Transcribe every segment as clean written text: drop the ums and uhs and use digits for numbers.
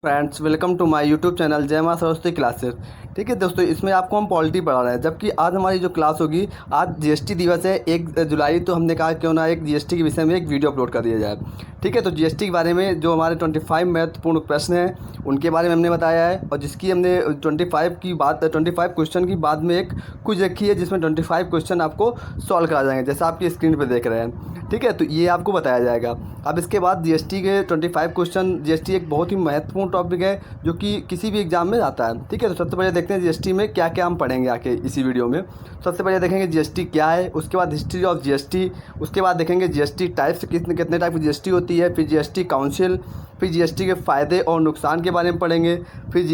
Friends, welcome to my YouTube channel जय मां Saraswati classes. ठीक है दोस्तों, इसमें आपको हम पॉलिटी पढ़ा रहे हैं, जबकि आज हमारी जो क्लास होगी, आज जीएसटी दिवस है 1 जुलाई। तो हमने कहा क्यों ना एक जीएसटी के विषय में एक वीडियो अपलोड कर दिया जाए। ठीक है, तो जीएसटी के बारे में जो हमारे 25 महत्वपूर्ण प्रश्न हैं उनके बारे में हमने बताया है, और जिसकी हमने 25 क्वेश्चन की बाद में एक क्विज रखी है, जिसमें 25 क्वेश्चन आपको सॉल्व करा जाएंगे, जैसा आपकी स्क्रीन पर देख रहे हैं। ठीक है, तो ये आपको बताया जाएगा। अब इसके बाद जीएसटी के 25 क्वेश्चन। जीएसटी एक बहुत ही महत्वपूर्ण टॉपिक है जो कि किसी भी एग्जाम में आता है। ठीक है, तो सबसे पहले देखते हैं जीएसटी में क्या क्या हम पढ़ेंगे आके इसी वीडियो में। सबसे पहले देखेंगे जीएसटी क्या है, उसके बाद हिस्ट्री ऑफ जीएसटी, उसके बाद देखेंगे जीएसटी टाइप्स, कितने टाइप की जीएसटी होती है, फिर जीएसटी काउंसिल, फिर जीएसटी के फ़ायदे और नुकसान के बारे में पढ़ेंगे, फिर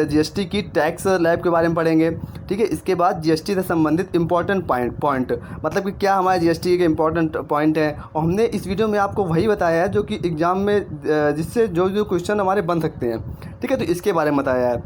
जीएसटी की टैक्स लैब के बारे में पढ़ेंगे। ठीक है, इसके बाद जीएसटी से संबंधित इंपॉर्टेंट पॉइंट मतलब कि क्या हमारे जीएसटी के इंपॉर्टेंट पॉइंट हैं, और हमने इस वीडियो में आपको वही बताया है जो कि एग्ज़ाम में जिससे जो क्वेश्चन हमारे बन सकते हैं। ठीक है, तो इसके बारे में बताया है।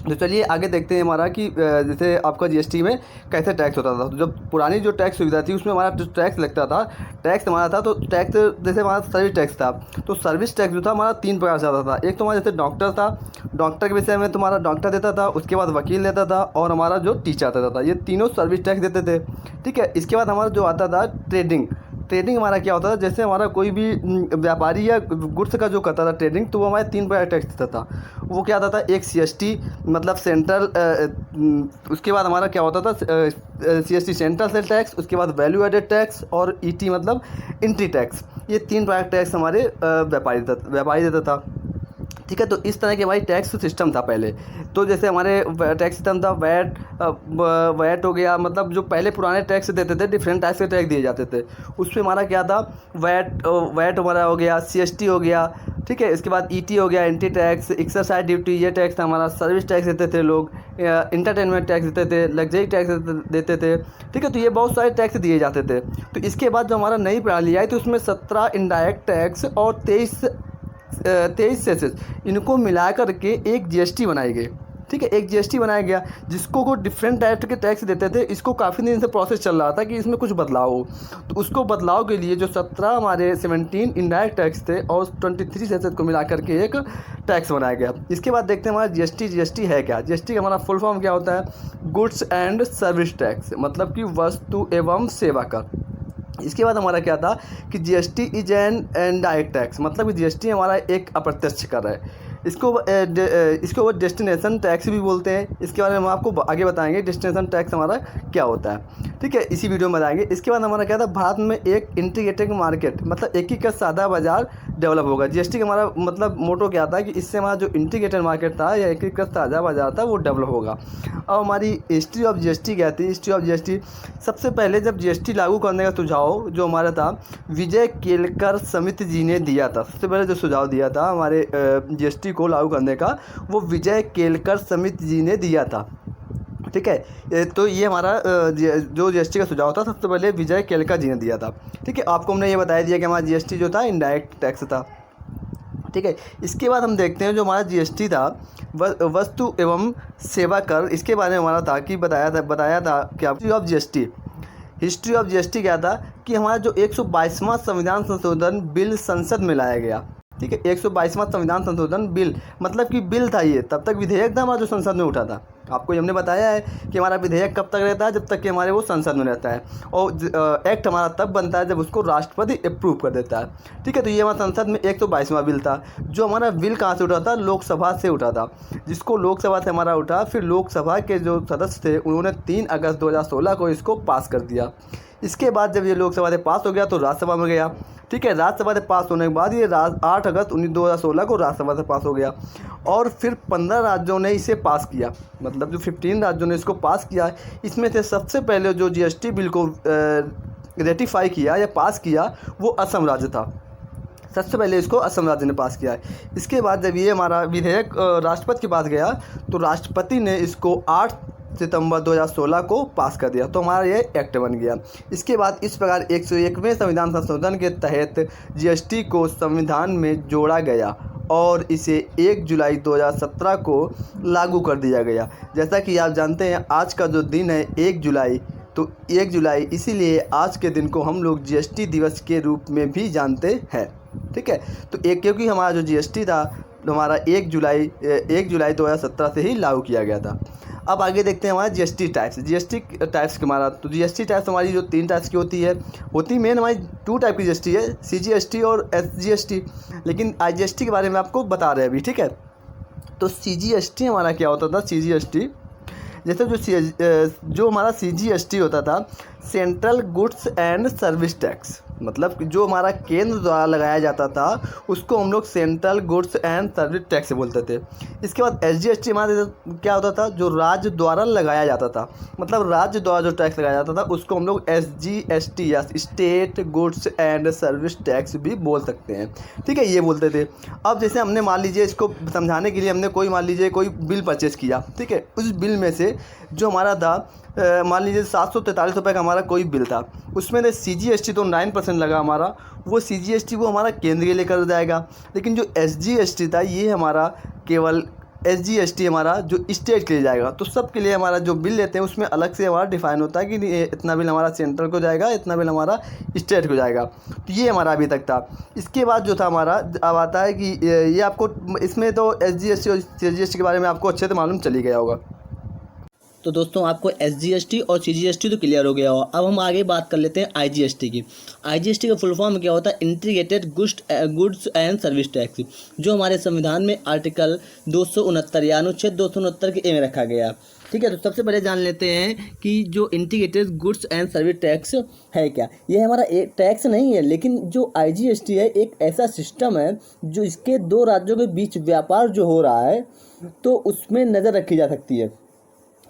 तो चलिए आगे देखते हैं हमारा कि जैसे आपका जीएसटी में कैसे टैक्स होता था। तो जब पुरानी जो टैक्स सुविधा थी उसमें हमारा जो टैक्स लगता था, टैक्स हमारा था, तो टैक्स जैसे हमारा सर्विस टैक्स था, तो सर्विस टैक्स जो था हमारा 3 प्रकार से आता था। एक तो हमारा जैसे डॉक्टर था, डॉक्टर के विषय में तुम्हारा डॉक्टर देता था, उसके बाद वकील देता था, और हमारा जो टीचर देता था, ये तीनों सर्विस टैक्स देते थे। ठीक है, इसके बाद हमारा जो आता था ट्रेडिंग। ट्रेडिंग हमारा क्या होता था, जैसे हमारा कोई भी व्यापारी या गुड्स का जो करता था ट्रेडिंग, तो वो हमारे 3 प्रकार टैक्स देता था। वो क्या आता था, एक सीएसटी मतलब सेंट्रल, उसके बाद हमारा क्या होता था सीएसटी सेंट्रल सेल टैक्स, उसके बाद वैल्यू एडेड टैक्स, और ईटी मतलब एंट्री टैक्स। ये 3 प्रकार टैक्स हमारे व्यापारी देता था। ठीक है, तो इस तरह के हमारी टैक्स सिस्टम था पहले। तो जैसे हमारे टैक्स सिस्टम था वैट हो गया, मतलब जो पहले पुराने टैक्स देते थे, डिफरेंट टाइप्स के टैक्स दिए जाते थे। उसमें हमारा क्या था, वैट हमारा हो गया, सीएसटी हो गया। ठीक है, इसके बाद ईटी हो गया, एंट्री टैक्स, एक्सरसाइज ड्यूटी, ये टैक्स था हमारा। सर्विस टैक्स देते थे लोग, इंटरटेनमेंट टैक्स देते थे, लग्जरी टैक्स देते थे। ठीक है, तो ये बहुत सारे टैक्स दिए जाते थे। तो इसके बाद जो हमारा नई प्रणाली आई, तो उसमें 17 इनडायरेक्ट टैक्स और 23 सेसेस, इनको मिलाकर के एक जीएसटी बनाई गई। ठीक है, एक जीएसटी बनाया गया, जिसको को डिफरेंट टाइप के टैक्स देते थे। इसको काफ़ी दिन से प्रोसेस चल रहा था कि इसमें कुछ बदलाव हो, तो उसको बदलाव के लिए जो 17 इनडायरेक्ट टैक्स थे और 23 सेसेस को मिलाकर के एक टैक्स बनाया गया। इसके बाद देखते हैं हमारा जीएसटी है क्या। जीएसटी का हमारा फुल फॉर्म क्या होता है, गुड्स एंड सर्विस टैक्स, मतलब कि वस्तु एवं सेवा कर। इसके बाद हमारा क्या था कि GST is an indirect tax, मतलब कि जीएसटी हमारा एक अप्रत्यक्ष कर है। इसको डेस्टिनेशन टैक्स भी बोलते हैं। इसके बारे में हम आपको आगे बताएंगे डेस्टिनेशन टैक्स हमारा क्या होता है। ठीक है, इसी वीडियो में बताएंगे। इसके बाद हमारा क्या था, भारत में एक इंटीग्रेटेड मार्केट मतलब एकीकृत साझा बाजार डेवलप होगा। जीएसटी का हमारा मतलब मोटो क्या था कि इससे हमारा जो इंटीग्रेटेड मार्केट था या एकीकृत साझा बाजार था वो डेवलप होगा। अब हमारी हिस्ट्री ऑफ जीएसटी क्या थी। हिस्ट्री ऑफ जीएसटी, सबसे पहले जब जीएसटी लागू करने का सुझाव जो हमारा था, विजय केलकर समिति जी ने दिया था। सबसे पहले जो सुझाव दिया था हमारे जीएसटी को लागू करने का, वो विजय केलकर समिति जी ने दिया था। ठीक है, तो ये हमारा जो जीएसटी का सुझाव था, सबसे पहले विजय केलकर जी ने दिया था। ठीक है, आपको हमने ये बताया दिया कि हमारा जीएसटी जो था इनडायरेक्ट टैक्स था। ठीक है, इसके बाद हम देखते हैं जो हमारा जीएसटी था वस्तु एवं सेवा कर। इसके बारे में हमारा था कि बताया था क्या हिस्ट्री ऑफ जीएसटी क्या था कि हमारा जो 122वां संविधान संशोधन बिल संसद में लाया गया। ठीक है, 122वां संविधान संशोधन बिल, मतलब कि बिल था ये, तब तक विधेयक था हमारा जो संसद में उठा था। आपको हमने बताया है कि हमारा विधेयक कब तक रहता है, जब तक कि हमारे वो संसद में रहता है, और एक्ट हमारा तब बनता है जब उसको राष्ट्रपति अप्रूव कर देता है। ठीक है, तो ये हमारा संसद में 122वां बिल था। जो हमारा बिल कहाँ से उठा था, लोकसभा से उठा था, जिसको लोकसभा से हमारा उठा। फिर लोकसभा के जो सदस्य थे उन्होंने 3 अगस्त 2016 को इसको पास कर दिया। इसके बाद जब ये लोकसभा से पास हो गया तो राज्यसभा में गया। ठीक है, राज्यसभा से पास होने के बाद ये 8 अगस्त 2016 को राज्यसभा से पास हो गया, और फिर 15 राज्यों ने इसे पास किया, मतलब जो 15 राज्यों ने इसको पास किया। इसमें से सबसे पहले जो जीएसटी बिल को रेटिफाई किया या पास किया वो असम राज्य था। सबसे पहले इसको असम राज्य ने पास किया है। इसके बाद जब ये हमारा विधेयक राष्ट्रपति के पास गया, तो राष्ट्रपति ने इसको 8 सितंबर 2016 को पास कर दिया, तो हमारा ये एक्ट बन गया। इसके बाद इस प्रकार 101वें संविधान संशोधन के तहत जीएसटी को संविधान में जोड़ा गया और इसे 1 जुलाई 2017 को लागू कर दिया गया। जैसा कि आप जानते हैं आज का जो दिन है 1 जुलाई, तो 1 जुलाई इसीलिए आज के दिन को हम लोग जीएसटी दिवस के रूप में भी जानते हैं। ठीक है, तो एक क्योंकि हमारा जो जीएसटी था हमारा 1 जुलाई 2017 से ही लागू किया गया था। अब आगे देखते हैं हमारा जीएसटी टाइप्स के हमारा। तो जीएसटी टाइप्स हमारी जो 3 टाइप्स की होती मेन हमारी 2 टाइप की जीएसटी है, सीजीएसटी और एसजीएसटी। लेकिन आईजीएसटी के बारे में आपको बता रहे हैं अभी, ठीक है। तो सीजीएसटी हमारा क्या होता था, सीजीएसटी जैसे जो हमारा सीजीएसटी होता था, central goods and service tax, मतलब जो हमारा केंद्र द्वारा लगाया जाता था उसको हम लोग central goods and service tax बोलते थे। इसके बाद एसजीएसटी हमारा क्या होता था, जो राज्य द्वारा लगाया जाता था, मतलब राज्य द्वारा जो टैक्स लगाया जाता था उसको हम लोग एसजीएसटी या state goods and service tax भी बोल सकते हैं, ठीक है, ये बोलते थे। अब जैसे हमने मान लीजिए, इसको समझाने के लिए हमने मान लीजिए कोई बिल परचेज़ किया, ठीक है, उस बिल में से जो हमारा था मान लीजिए 743 रुपये का हमारा कोई बिल था, उसमें से सीजीएसटी तो 9% लगा हमारा, वो सीजीएसटी वो हमारा केंद्र के लिए कर जाएगा। लेकिन जो एसजीएसटी था ये हमारा केवल एसजीएसटी हमारा जो स्टेट के लिए जाएगा। तो सब के लिए हमारा जो बिल लेते हैं उसमें अलग से हमारा डिफाइन होता है कि इतना बिल हमारा सेंट्रल को जाएगा, इतना बिल हमारा स्टेट को जाएगा। तो ये हमारा अभी तक था। इसके बाद जो था हमारा अब आता है कि ये आपको इसमें तो एसजीएसटी और सीजीएसटी के बारे में आपको अच्छे से मालूम चली गया होगा। तो दोस्तों आपको एसजीएसटी और सीजीएसटी तो क्लियर हो गया हो। अब हम आगे बात कर लेते हैं आईजीएसटी की। आईजीएसटी का फुल फॉर्म क्या होता है, integrated goods and service tax, जो हमारे संविधान में आर्टिकल 269 या अनुच्छेद 269 के ए में रखा गया। ठीक है, तो सबसे पहले जान लेते हैं कि जो integrated goods and service tax है क्या। ये हमारा एक टैक्स नहीं है, लेकिन जो आईजीएसटी है एक ऐसा सिस्टम है जो इसके 2 राज्यों के बीच व्यापार जो हो रहा है तो उसमें नज़र रखी जा सकती है।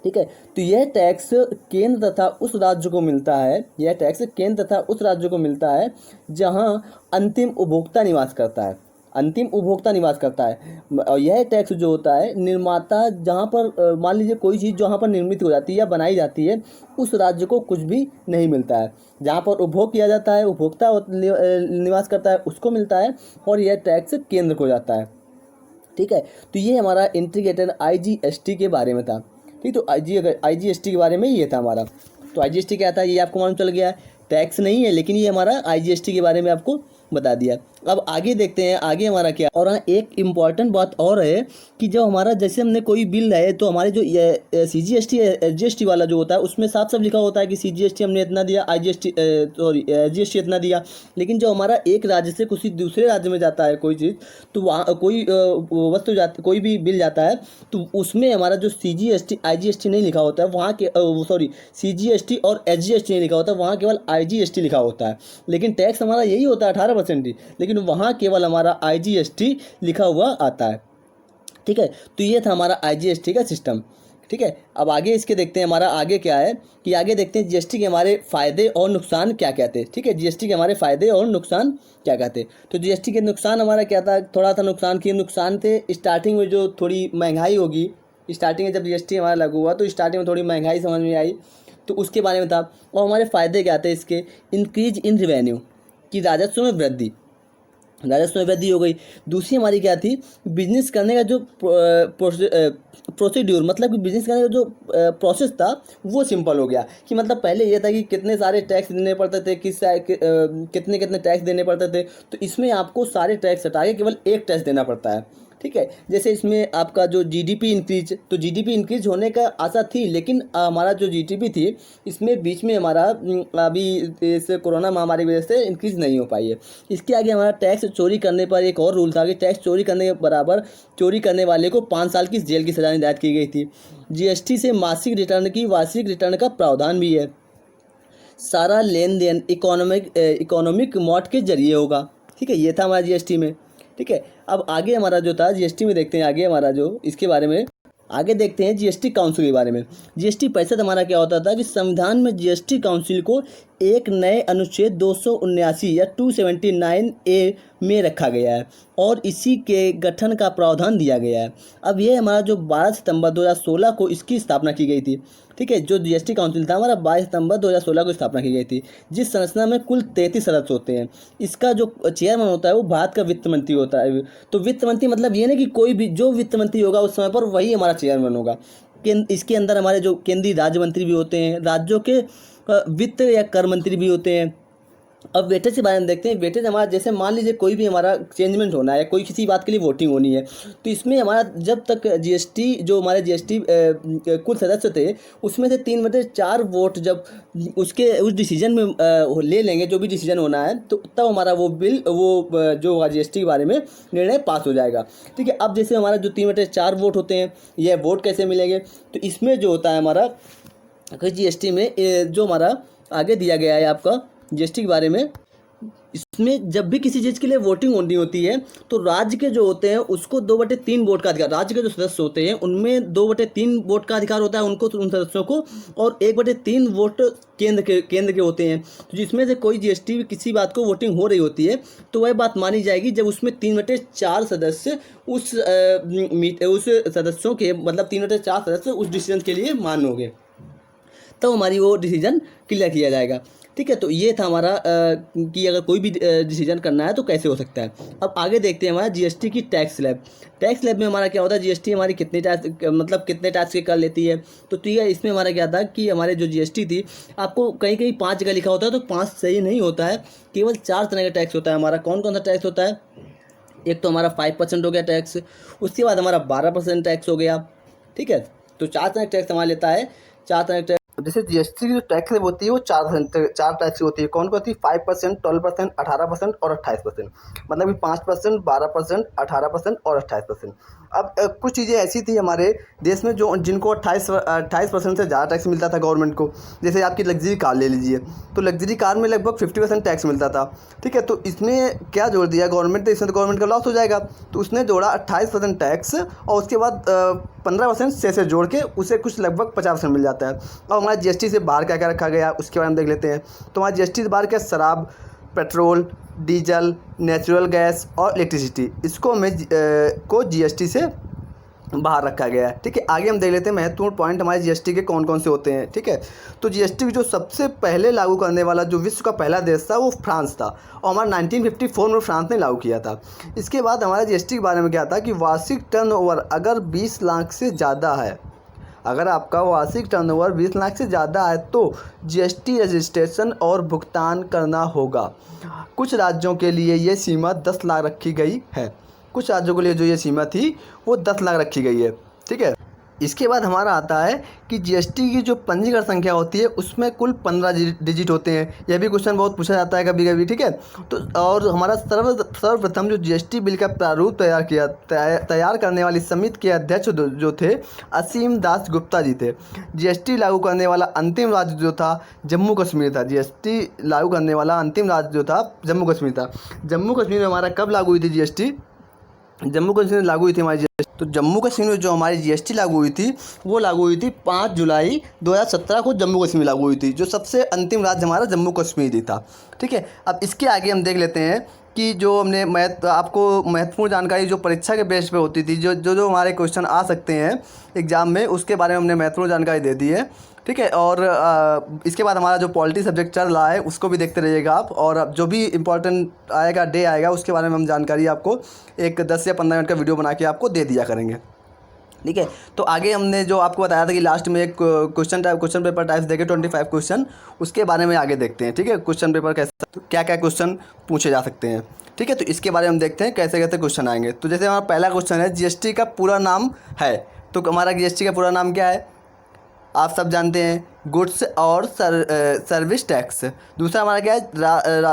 ठीक है, तो यह टैक्स केंद्र तथा उस राज्य को मिलता है, यह टैक्स केंद्र तथा उस राज्य को मिलता है जहां अंतिम उपभोक्ता निवास करता है, अंतिम उपभोक्ता निवास करता है। और यह टैक्स जो होता है निर्माता जहां पर मान लीजिए कोई चीज़ जहां पर निर्मित हो जाती है या बनाई जाती है उस राज्य को कुछ भी नहीं मिलता है, जहां पर उपभोग किया जाता है उपभोक्ता निवास करता है उसको मिलता है, और यह टैक्स केंद्र को जाता है। ठीक है, तो ये हमारा इंटीग्रेटेड आईजीएसटी के बारे में था। ठीक, तो आईजीएसटी के बारे में ये था हमारा। तो आईजीएसटी क्या था ये आपको मालूम चल गया, टैक्स नहीं है लेकिन ये हमारा आईजीएसटी के बारे में आपको बता दिया। अब आगे देखते हैं आगे हमारा क्या। और हाँ, एक इम्पॉर्टेंट बात और है कि जब हमारा जैसे हमने कोई बिल है तो हमारे जो सीजीएसटी एसजीएसटी वाला जो होता है उसमें साफ साफ लिखा होता है कि सीजीएसटी हमने इतना दिया, एसजीएसटी इतना दिया। लेकिन जब हमारा एक राज्य से किसी दूसरे राज्य में जाता है कोई चीज़, तो वहाँ कोई वस्तु जाती, कोई भी बिल जाता है तो उसमें हमारा जो सीजीएसटी आईजीएसटी नहीं लिखा होता है, वहाँ के सीजीएसटी और एसजीएसटी नहीं लिखा होता है, वहाँ केवल आईजीएसटी लिखा होता है। लेकिन टैक्स हमारा यही होता है 18%, लेकिन वहाँ केवल हमारा आईजीएसटी लिखा हुआ आता है। ठीक है, तो ये था हमारा आईजीएसटी का सिस्टम। ठीक है, अब आगे इसके देखते हैं हमारा आगे क्या है कि आगे देखते हैं जीएसटी के हमारे फ़ायदे और नुकसान क्या कहते हैं। ठीक है, जीएसटी के हमारे फ़ायदे और नुकसान क्या कहते हैं। तो जीएसटी के नुकसान हमारा क्या था, थोड़ा सा नुकसान थे स्टार्टिंग में जो थोड़ी महंगाई होगी। स्टार्टिंग में जब जीएसटी हमारा लागू हुआ तो स्टार्टिंग में थोड़ी महंगाई समझ में आई, तो उसके बारे में था। और हमारे फ़ायदे क्या थे इसके, इंक्रीज इन रेवेन्यू की राजस्व में वृद्धि हो गई। दूसरी हमारी क्या थी, बिजनेस करने का जो प्रोसीड्यूर, मतलब कि बिजनेस करने का जो प्रोसेस था वो सिंपल हो गया। कि मतलब पहले ये था कि कितने सारे टैक्स देने पड़ते थे, कितने टैक्स देने पड़ते थे, तो इसमें आपको सारे टैक्स हटा के केवल एक टैक्स देना पड़ता है। ठीक है, जैसे इसमें आपका जो जीडीपी इंक्रीज होने का आशा थी, लेकिन हमारा जो जीडीपी थी इसमें बीच में हमारा अभी इस कोरोना महामारी की वजह से इंक्रीज नहीं हो पाई है। इसके आगे हमारा टैक्स चोरी करने पर एक और रूल था कि टैक्स चोरी करने के बराबर चोरी करने वाले को 5 साल की जेल की सजा निर्धारित की गई थी। जीएसटी से मासिक रिटर्न की वार्षिक रिटर्न का प्रावधान भी है। सारा लेन देन इकोनॉमिक मॉड के जरिए होगा। ठीक है, ये था हमारा जीएसटी में। ठीक है, अब आगे हमारा जो था जीएसटी में देखते हैं आगे हमारा जो इसके बारे में आगे देखते हैं जीएसटी काउंसिल के बारे में। जीएसटी परिषद हमारा क्या होता था कि संविधान में जीएसटी काउंसिल को एक नए अनुच्छेद 279 या 279A में रखा गया है और इसी के गठन का प्रावधान दिया गया है। अब ये हमारा जो 12 सितंबर 2016 को इसकी स्थापना की गई थी। ठीक है, जो जीएसटी काउंसिल था हमारा 22 सितंबर 2016 को स्थापना की गई थी, जिस संरचना में कुल 33 सदस्य होते हैं। इसका जो चेयरमैन होता है वो भारत का वित्त मंत्री होता है। तो वित्त मंत्री मतलब ये नहीं कि कोई भी जो वित्त मंत्री होगा उस समय पर वही हमारा चेयरमैन होगा। इसके अंदर हमारे जो केंद्रीय राज्य मंत्री भी होते हैं, राज्यों के वित्त या कर मंत्री भी होते हैं, अब वेटेज के बारे में देखते हैं। वेटेज हमारा, जैसे मान लीजिए कोई भी हमारा चेंजमेंट होना है, कोई किसी बात के लिए वोटिंग होनी है, तो इसमें हमारा जब तक जीएसटी, जो हमारे जीएसटी कुल सदस्य थे, उसमें से 3/4 वोट जब उसके उस डिसीजन में ले लेंगे, जो भी डिसीजन होना है, तो तब हमारा वो बिल, जो होगा जीएसटी के बारे में निर्णय पास हो जाएगा। ठीक है। अब जैसे हमारा जो 3/4 वोट होते हैं, यह वोट कैसे मिलेंगे, तो इसमें जो होता है हमारा जीएसटी में जो हमारा आगे दिया गया है आपका जीएसटी के बारे में, इसमें जब भी किसी चीज़ के लिए वोटिंग होनी होती है, तो राज्य के जो होते हैं उसको 2/3 वोट का अधिकार, राज्य के जो सदस्य होते हैं उनमें 2/3 वोट का अधिकार होता है उनको, उन सदस्यों को, और 1/3 वोट केंद्र के होते हैं। तो जिसमें से कोई जीएसटी किसी बात को वोटिंग हो रही होती है, तो वह बात मानी जाएगी जब उसमें 3/4 सदस्य उस सदस्यों के, मतलब 3/4 सदस्य उस डिसीजन के लिए मान होंगे, तब हमारी वो डिसीजन क्लियर किया जाएगा। ठीक है। तो ये था हमारा कि अगर कोई भी डिसीजन करना है तो कैसे हो सकता है। अब आगे देखते हैं हमारा जीएसटी की टैक्स स्लैब। टैक्स स्लैब में हमारा क्या होता है, जीएसटी हमारी कितने टैक्स, मतलब कितने टैक्स के कर लेती है। तो ठीक है, इसमें हमारा क्या था कि हमारे जो जीएसटी थी, आपको कहीं कहीं 5 जगह लिखा होता है, तो 5 सही नहीं होता है, केवल 4 तरह का टैक्स होता है हमारा। कौन कौन सा टैक्स होता है, एक तो हमारा 5% हो गया टैक्स, उसके बाद हमारा 12% टैक्स हो गया। ठीक है। तो 4 तरह टैक्स हमारा लेता है, 4 तरह टैक्स। जैसे जीएसटी की जो टैक्स स्लैब होती है वो 4 टैक्स की होती है। कौन कौन सी? 5%, 12%, 18% और 28%। मतलब कि 5%, 12%, 18% और 28%। अब कुछ चीज़ें ऐसी थी हमारे देश में जो जिनको 28% से ज़्यादा टैक्स मिलता था गवर्नमेंट को। जैसे आपकी लग्जरी कार ले लीजिए, तो लग्जरी कार में लगभग 50% टैक्स मिलता था। ठीक है। तो इसमें क्या जोड़ दिया गवर्नमेंट ने, इसमें तो गवर्नमेंट का लॉस हो जाएगा, तो उसने जोड़ा 28% टैक्स, और उसके बाद 15% से जोड़ के उसे कुछ लगभग 50% मिल जाता है। अब हमारा जीएसटी से बाहर क्या क्या रखा गया उसके बारे में देख लेते हैं। तो हमारा जीएसटी से बाहर क्या, शराब, पेट्रोल, डीजल, नेचुरल गैस और इलेक्ट्रिसिटी, इसको को जीएसटी से बाहर रखा गया है। ठीक है। आगे हम देख लेते हैं महत्वपूर्ण पॉइंट हमारे जीएसटी के कौन कौन से होते हैं। ठीक है। तो जीएसटी जो सबसे पहले लागू करने वाला जो विश्व का पहला देश था वो फ्रांस था, और हमारा 1954 में फ्रांस ने लागू किया था। इसके बाद हमारे जीएसटी के बारे में क्या था कि वार्षिक टर्नओवर अगर 20 लाख से ज़्यादा है, अगर आपका वार्षिक टर्नओवर 20 लाख से ज़्यादा है तो जीएसटी रजिस्ट्रेशन और भुगतान करना होगा। कुछ राज्यों के लिए ये सीमा 10 लाख रखी गई है। कुछ राज्यों के लिए जो ये सीमा थी वो 10 लाख रखी गई है। ठीक है। इसके बाद हमारा आता है कि जीएसटी की जो पंजीकरण संख्या होती है उसमें कुल 15 डिजिट होते हैं। यह भी क्वेश्चन बहुत पूछा जाता है कभी कभी। ठीक है। तो और हमारा सर्वप्रथम जो जीएसटी बिल का प्रारूप तैयार करने वाली समिति के अध्यक्ष जो थे असीम दास गुप्ता जी थे। जीएसटी लागू करने वाला अंतिम राज्य जो था जम्मू कश्मीर था। जीएसटी लागू करने वाला अंतिम राज्य जो था जम्मू कश्मीर था। जम्मू कश्मीर में हमारा कब लागू हुई थी जीएसटी? जम्मू कश्मीर में लागू हुई थी हमारी जीएसटी। तो जम्मू कश्मीर में जो हमारी जीएसटी लागू हुई थी वो लागू हुई थी 5 जुलाई 2017 को जम्मू कश्मीर लागू हुई थी, जो सबसे अंतिम राज्य हमारा जम्मू कश्मीर ही था। ठीक है। अब इसके आगे हम देख लेते हैं कि जो हमने आपको महत्वपूर्ण जानकारी जो परीक्षा के बेस पे होती थी, जो हमारे क्वेश्चन आ सकते हैं एग्ज़ाम में, उसके बारे में हमने महत्वपूर्ण जानकारी दे दी है। ठीक है। और इसके बाद हमारा जो पॉलिटी सब्जेक्ट चल रहा है उसको भी देखते रहिएगा आप, और अब जो भी इम्पोर्टेंट आएगा डे आएगा उसके बारे में हम जानकारी आपको एक 10 या 15 मिनट का वीडियो बना के आपको दे दिया करेंगे। ठीक है। तो आगे हमने जो आपको बताया था कि लास्ट में एक क्वेश्चन पेपर टाइप्स देखे 25 क्वेश्चन, उसके बारे में आगे देखते हैं। ठीक है। क्वेश्चन पेपर कैसा, तो क्या क्या क्वेश्चन पूछे जा सकते हैं। ठीक है। तो इसके बारे में हम देखते हैं कैसे कैसे क्वेश्चन आएंगे। तो जैसे हमारा पहला क्वेश्चन है जीएसटी का पूरा नाम है, तो हमारा जीएसटी का पूरा नाम क्या है? आप सब जानते हैं, गुड्स और सर्विस टैक्स। दूसरा हमारा क्या है,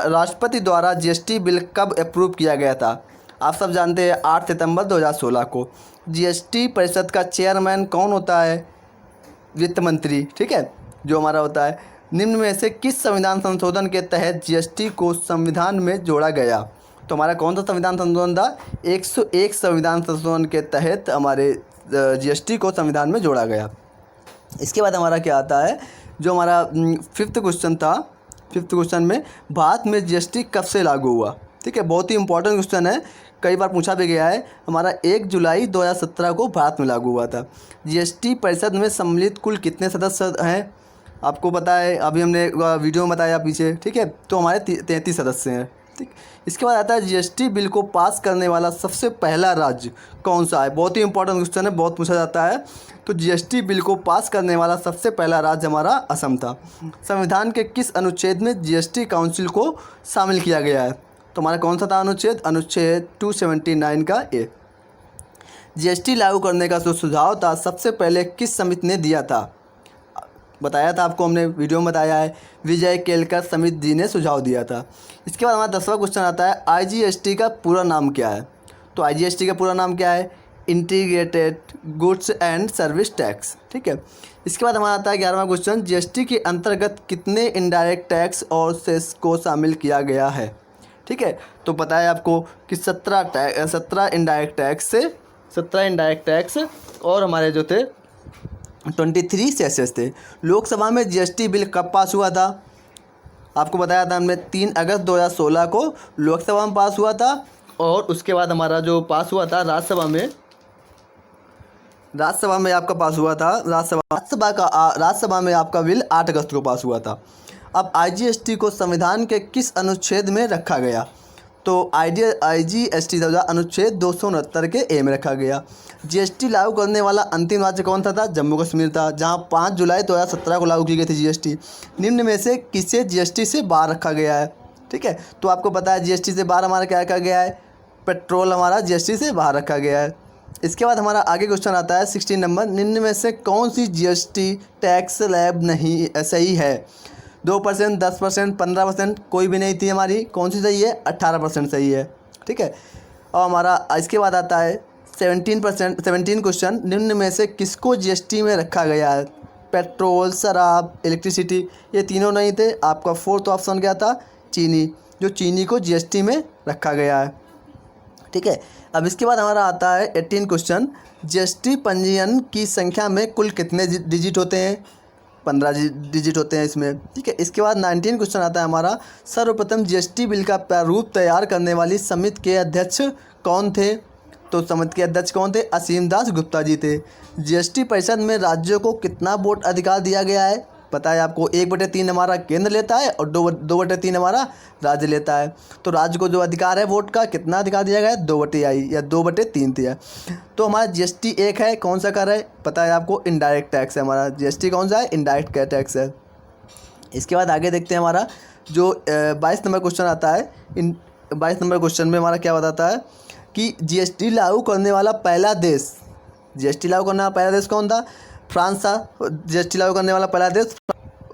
राष्ट्रपति द्वारा जीएसटी बिल कब अप्रूव किया गया था? आप सब जानते हैं 8 सितंबर 2016 को। जीएसटी परिषद का चेयरमैन कौन होता है? वित्त मंत्री। ठीक है, जो हमारा होता है। निम्न में से किस संविधान संशोधन के तहत जीएसटी को संविधान में जोड़ा गया? तो हमारा कौन सा संविधान संशोधन था? 101 संविधान संशोधन के तहत हमारे जीएसटी को संविधान में जोड़ा गया। इसके बाद हमारा क्या आता है, जो हमारा 5th क्वेश्चन था। 5th क्वेश्चन में भारत में जीएसटी कब से लागू हुआ? ठीक है, बहुत ही इंपॉर्टेंट क्वेश्चन है, कई बार पूछा भी गया है। हमारा 1 जुलाई 2017 को भारत में लागू हुआ था। जीएसटी परिषद में सम्मिलित कुल कितने सदस्य हैं? आपको पता है, अभी हमने वीडियो में बताया पीछे। ठीक है, तो हमारे 33 सदस्य हैं। ठीक। इसके बाद आता है जीएसटी बिल को पास करने वाला सबसे पहला राज्य कौन सा है। बहुत ही इंपॉर्टेंट क्वेश्चन है, बहुत पूछा जाता है। तो जीएसटी बिल को पास करने वाला सबसे पहला राज्य हमारा असम था। संविधान के किस अनुच्छेद में जीएसटी काउंसिल को शामिल किया गया है। तो हमारा कौन सा था अनुच्छेद 279 का ए। जीएसटी लागू करने का जो सुझाव था सबसे पहले किस समिति ने दिया था। बताया था आपको, हमने वीडियो में बताया है, विजय केलकर समिति जी ने सुझाव दिया था। इसके बाद हमारा 10वां क्वेश्चन आता है आईजीएसटी का पूरा नाम क्या है। तो आईजीएसटी का पूरा नाम क्या है, integrated goods and service tax. ठीक है। इसके बाद हमारा आता है 11वां क्वेश्चन, जीएसटी के अंतर्गत कितने इनडायरेक्ट टैक्स और सेस को शामिल किया गया है। ठीक है। तो पता है आपको कि 17 इनडायरेक्ट टैक्स से 17 इनडायरेक्ट टैक्स और हमारे जो थे 23 सेसेस थे। लोकसभा में जीएसटी बिल कब पास हुआ था, आपको बताया था हमने 3 अगस्त 2016 को लोकसभा में पास हुआ था। और उसके बाद हमारा जो पास हुआ था राज्यसभा में आपका पास हुआ था, राज्यसभा में आपका बिल 8 अगस्त को पास हुआ था। अब आईजीएसटी को संविधान के किस अनुच्छेद में रखा गया। तो आईजीएसटी अनुच्छेद 269 के ए में रखा गया। जीएसटी लागू करने वाला अंतिम राज्य कौन था, जम्मू कश्मीर था, जहां 5 जुलाई 2017 को लागू की गई थी जीएसटी। निम्न में से किसे जीएसटी से बाहर रखा गया है। ठीक है। तो आपको पता है जीएसटी से बाहर हमारा क्या रखा गया है, पेट्रोल हमारा जीएसटी से बाहर रखा गया है। इसके बाद हमारा आगे क्वेश्चन आता है 16 नंबर, निम्न में से कौन सी जीएसटी टैक्स स्लैब नहीं सही है। 2%, 10%, 15%, कोई भी नहीं थी हमारी। कौन सी सही है, 18% सही है। ठीक है। और हमारा इसके बाद आता है 17 क्वेश्चन, निम्न में से किसको जीएसटी में रखा गया है। पेट्रोल, शराब, इलेक्ट्रिसिटी, ये तीनों नहीं थे। आपका 4th ऑप्शन क्या था, चीनी, जो चीनी को जीएसटी में रखा गया है। ठीक है। अब इसके बाद हमारा आता है 18 क्वेश्चन, जीएसटी पंजीयन की संख्या में कुल कितने डिजिट होते हैं। 15 डिजिट होते हैं इसमें। ठीक है। इसके बाद 19 क्वेश्चन आता है हमारा, सर्वप्रथम जीएसटी बिल का प्रारूप तैयार करने वाली समिति के अध्यक्ष कौन थे। तो समिति के अध्यक्ष कौन थे, असीम दास गुप्ता जी थे। जीएसटी परिषद में राज्यों को कितना वोट अधिकार दिया गया है। पता है आपको 1/3 हमारा केंद्र लेता है और 2/3 हमारा राज्य लेता है। तो राज्य को जो अधिकार है वोट का, कितना अधिकार दिया गया है, 2/2 या 2/3 दिया। तो हमारा जीएसटी एक है, कौन सा कर है, पता है आपको, इनडायरेक्ट टैक्स है। हमारा जीएसटी कौन सा है, इनडायरेक्ट टैक्स है। इसके बाद आगे देखते हैं हमारा जो 22 नंबर क्वेश्चन आता है। 22 नंबर क्वेश्चन में हमारा क्या बताता है कि जीएसटी लागू करने वाला पहला देश, जीएसटी लागू करने वाला पहला देश कौन था, फ्रांस था। जीएसटी लागू करने वाला पहला देश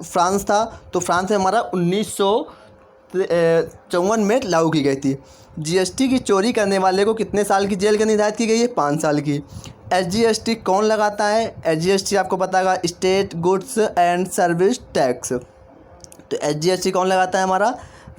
फ्रांस था। तो फ्रांस में हमारा 1954 में लागू की गई थी। जीएसटी की चोरी करने वाले को कितने साल की जेल की हिदायत की गई है, 5 साल की। एसजीएसटी कौन लगाता है। एसजीएसटी आपको पता होगा, state goods and service tax. तो एसजीएसटी कौन लगाता है, हमारा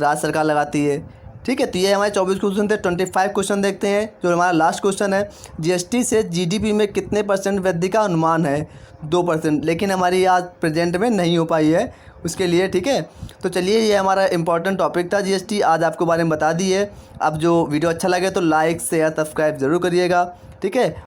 राज्य सरकार लगाती है। ठीक है। तो ये हमारे 24 क्वेश्चन थे। 25 क्वेश्चन देखते हैं जो हमारा लास्ट क्वेश्चन है, जीएसटी से जीडीपी में कितने % वृद्धि का अनुमान है। 2%, लेकिन हमारी आज प्रेजेंट में नहीं हो पाई है उसके लिए। ठीक है। तो चलिए, ये हमारा इंपॉर्टेंट टॉपिक था जीएसटी, आज आपको बारे में बता दी है। अब जो वीडियो अच्छा लगे तो लाइक शेयर सब्सक्राइब ज़रूर करिएगा। ठीक है।